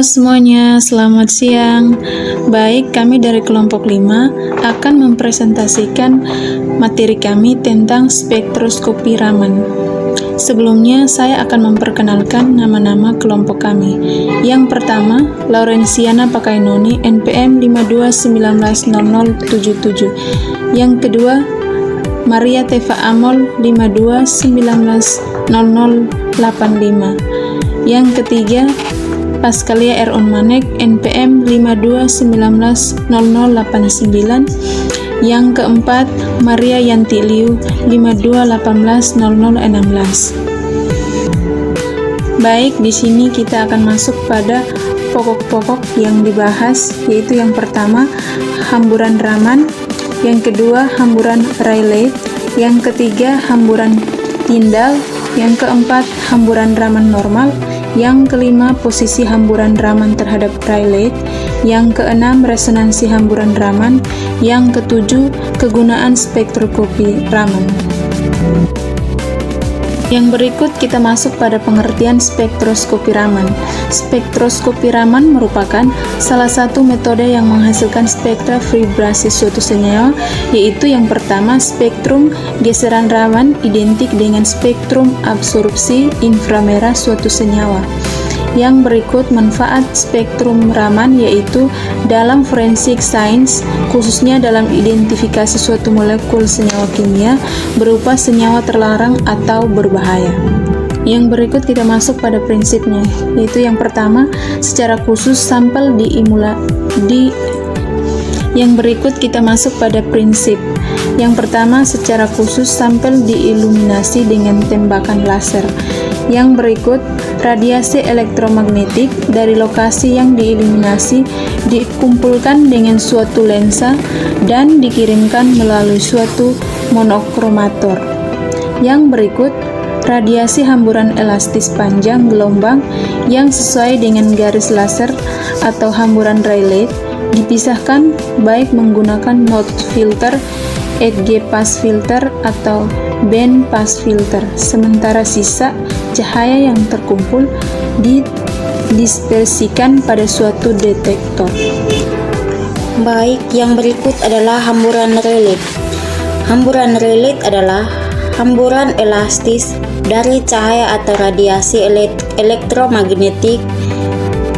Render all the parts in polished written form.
Halo semuanya, selamat siang. Baik, kami dari kelompok 5 akan mempresentasikan materi kami tentang spektroskopi Raman. Sebelumnya, saya akan memperkenalkan nama-nama kelompok kami. Yang pertama, Laurenciana Pakainoni, NPM 52190077. Yang kedua, Maria Teva Amol, 52190085. Yang ketiga, Pascalia R. Manek, NPM 52190089. Yang keempat, Maria Yanti Liu, 52180016. Baik, di sini kita akan masuk pada pokok-pokok yang dibahas, yaitu yang pertama, hamburan Raman, yang kedua, hamburan Rayleigh, yang ketiga, hamburan Tyndall, yang keempat, hamburan Raman normal, yang kelima, posisi hamburan Raman terhadap Rayleigh, yang keenam, resonansi hamburan Raman, yang ketujuh, kegunaan spektroskopi Raman. Yang berikut kita masuk pada pengertian spektroskopi Raman. Spektroskopi Raman merupakan salah satu metode yang menghasilkan spektra vibrasi suatu senyawa, yaitu yang pertama, spektrum geseran Raman identik dengan spektrum absorpsi inframerah suatu senyawa. Yang berikut manfaat spektrum Raman, yaitu dalam forensik sains, khususnya dalam identifikasi suatu molekul senyawa kimia berupa senyawa terlarang atau berbahaya. Yang berikut kita masuk pada prinsipnya, yaitu yang pertama, secara khusus sampel Yang berikut kita masuk pada prinsip. Yang pertama, secara khusus sampel diiluminasi dengan tembakan laser. Yang berikut, radiasi elektromagnetik dari lokasi yang dieliminasi dikumpulkan dengan suatu lensa dan dikirimkan melalui suatu monokromator. Yang berikut, radiasi hamburan elastis panjang gelombang yang sesuai dengan garis laser atau hamburan Rayleigh dipisahkan baik menggunakan mode filter, edge pass filter, atau band pass filter, sementara sisa cahaya yang terkumpul didispersikan pada suatu detektor. Baik, yang berikut adalah hamburan Rayleigh. Hamburan Rayleigh adalah hamburan elastis dari cahaya atau radiasi elektromagnetik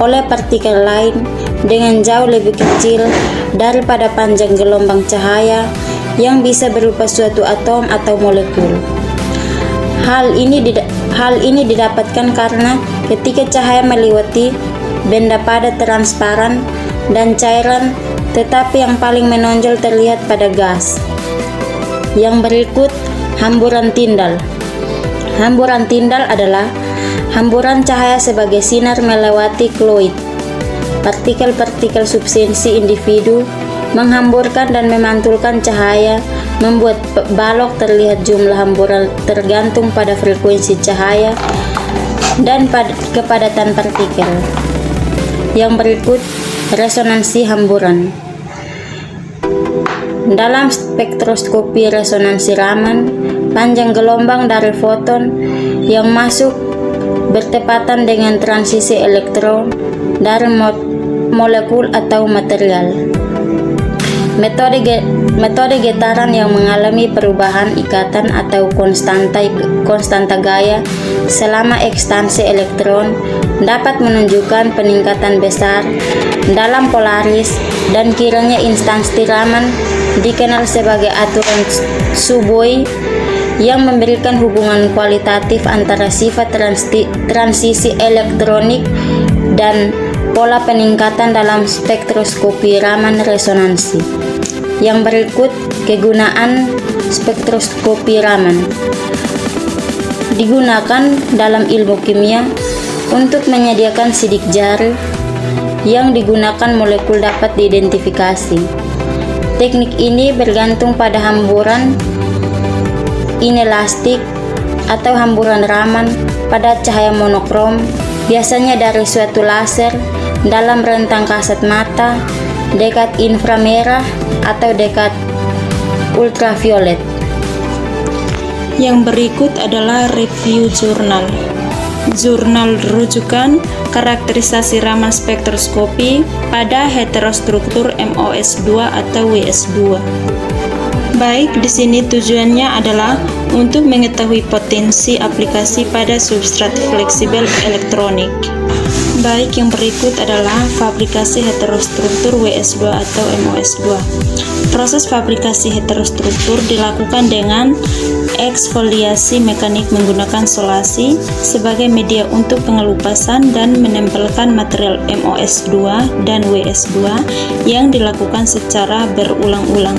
oleh partikel lain dengan jauh lebih kecil daripada panjang gelombang cahaya yang bisa berupa suatu atom atau molekul. Hal ini didapatkan karena ketika cahaya melewati benda padat transparan dan cairan, tetapi yang paling menonjol terlihat pada gas. Yang berikut, hamburan Tyndall. Hamburan Tyndall adalah hamburan cahaya sebagai sinar melewati kloid. Partikel-partikel substansi individu menghamburkan dan memantulkan cahaya, membuat balok terlihat. Jumlah hamburan tergantung pada frekuensi cahaya dan kepadatan partikel. Yang berikut, resonansi hamburan. Dalam spektroskopi resonansi Raman, panjang gelombang dari foton yang masuk bertepatan dengan transisi elektron dari molekul atau material. Metode getaran yang mengalami perubahan ikatan atau konstanta gaya selama ekstansi elektron dapat menunjukkan peningkatan besar dalam polaris, dan kiranya instansi Raman dikenal sebagai aturan Suboi yang memberikan hubungan kualitatif antara sifat transisi elektronik dan pola peningkatan dalam spektroskopi Raman resonansi. Yang berikut, kegunaan spektroskopi Raman. Digunakan dalam ilmu kimia untuk menyediakan sidik jari yang digunakan molekul dapat diidentifikasi. Teknik ini bergantung pada hamburan inelastik atau hamburan Raman pada cahaya monokrom, biasanya dari suatu laser dalam rentang kasat mata, dekat inframerah, atau dekat ultraviolet. Yang berikut adalah review jurnal. Jurnal rujukan karakterisasi Raman spektroskopi pada heterostruktur MOS2 atau WS2. Baik, di sini tujuannya adalah untuk mengetahui potensi aplikasi pada substrat fleksibel elektronik. Baik, yang berikut adalah fabrikasi heterostruktur WS2 atau MOS2. Proses fabrikasi heterostruktur dilakukan dengan eksfoliasi mekanik menggunakan solasi sebagai media untuk pengelupasan dan menempelkan material MOS2 dan WS2 yang dilakukan secara berulang-ulang.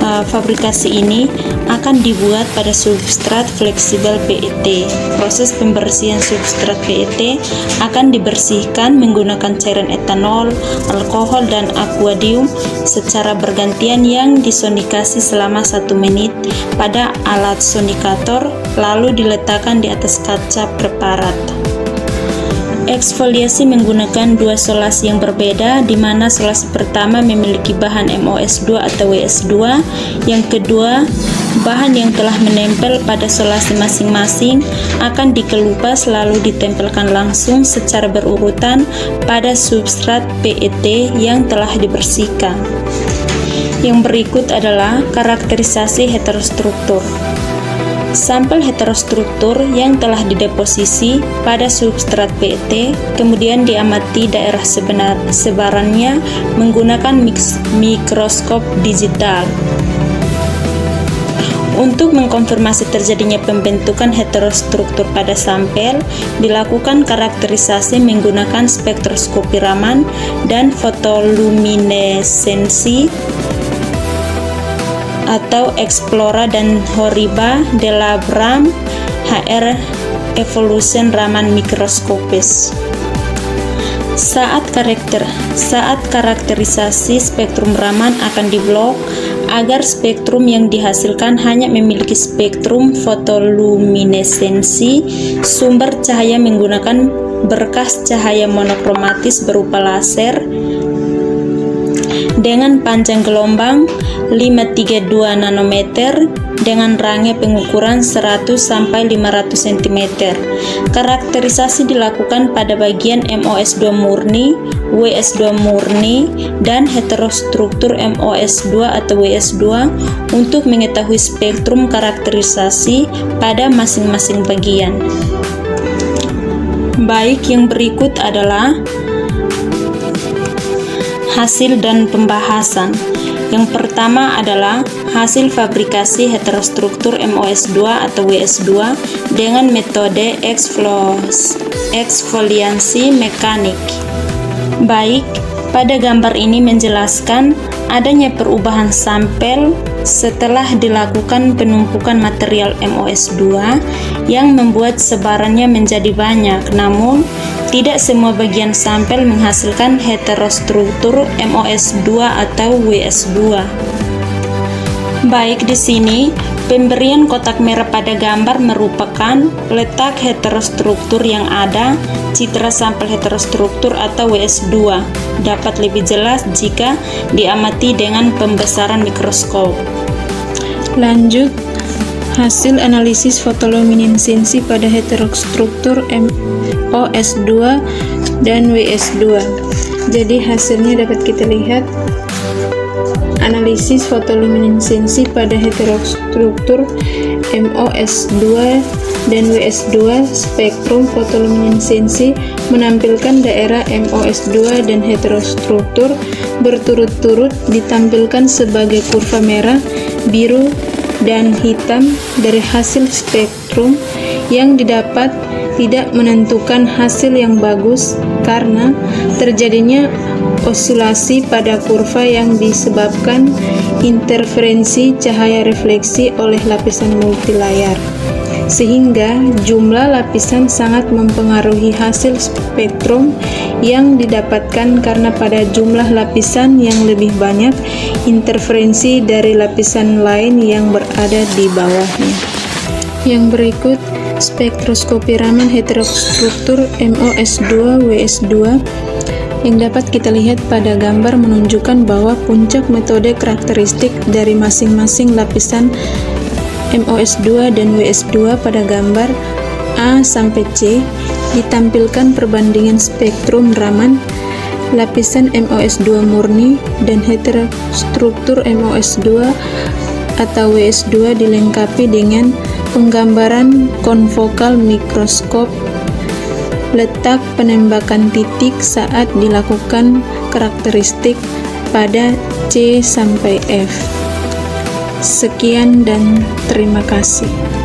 Fabrikasi ini akan dibuat pada substrat fleksibel PET. Proses pembersihan substrat PET akan dibersihkan menggunakan cairan etanol, alkohol, dan aquadium secara bergantian yang disonikasi selama 1 menit pada alat sonikator, lalu diletakkan di atas kaca preparat. Eksfoliasi menggunakan 2 solasi yang berbeda, di mana solasi pertama memiliki bahan MOS2 atau WS2, yang kedua bahan yang telah menempel pada solasi masing-masing akan dikelupas lalu ditempelkan langsung secara berurutan pada substrat PET yang telah dibersihkan. Yang berikut adalah karakterisasi heterostruktur. Sampel heterostruktur yang telah dideposisi pada substrat PET kemudian diamati daerah sebarannya menggunakan mikroskop digital. Untuk mengkonfirmasi terjadinya pembentukan heterostruktur pada sampel, dilakukan karakterisasi menggunakan spektroskopi Raman dan fotoluminesensi atau Explora dan Horiba de la Bram HR Evolution Raman Microscopes. Saat karakterisasi spektrum Raman akan diblok agar spektrum yang dihasilkan hanya memiliki spektrum fotoluminesensi sumber cahaya menggunakan berkas cahaya monokromatis berupa laser dengan panjang gelombang 532 nanometer dengan range pengukuran 100 sampai 500 cm. Karakterisasi dilakukan pada bagian MOS2 murni, WS2 murni, dan heterostruktur MOS2 atau WS2 untuk mengetahui spektrum karakterisasi pada masing-masing bagian. Baik, yang berikut adalah hasil dan pembahasan. Yang pertama adalah hasil fabrikasi heterostruktur MOS2 atau WS2 dengan metode eksfoliasi mekanik. Baik, pada gambar ini menjelaskan adanya perubahan sampel setelah dilakukan penumpukan material MOS2 yang membuat sebarannya menjadi banyak, namun tidak semua bagian sampel menghasilkan heterostruktur MOS2 atau WS2. Baik, di sini pemberian kotak merah pada gambar merupakan letak heterostruktur yang ada. Citra sampel heterostruktur atau WS2 dapat lebih jelas jika diamati dengan pembesaran mikroskop. Lanjut, hasil analisis fotoluminesensi pada heterostruktur MOS2 dan WS2. Jadi hasilnya dapat kita lihat. Analisis fotoluminesensi pada heterostruktur MOS2 dan WS2. Spektrum fotoluminesensi menampilkan daerah MOS2 dan heterostruktur berturut-turut ditampilkan sebagai kurva merah, biru, dan hitam. Dari hasil spektrum yang didapat tidak menentukan hasil yang bagus karena terjadinya osilasi pada kurva yang disebabkan interferensi cahaya refleksi oleh lapisan multilayar, sehingga jumlah lapisan sangat mempengaruhi hasil spektrum yang didapatkan karena pada jumlah lapisan yang lebih banyak interferensi dari lapisan lain yang berada di bawahnya. Yang berikut spektroskopi Raman heterostruktur MOS2 WS2 yang dapat kita lihat pada gambar menunjukkan bahwa puncak metode karakteristik dari masing-masing lapisan MOS2 dan WS2 pada gambar A sampai C ditampilkan perbandingan spektrum Raman, lapisan MOS2 murni, dan heterostruktur MOS2 atau WS2 dilengkapi dengan penggambaran konfokal mikroskop, letak penembakan titik saat dilakukan karakteristik pada C sampai F. Sekian dan terima kasih.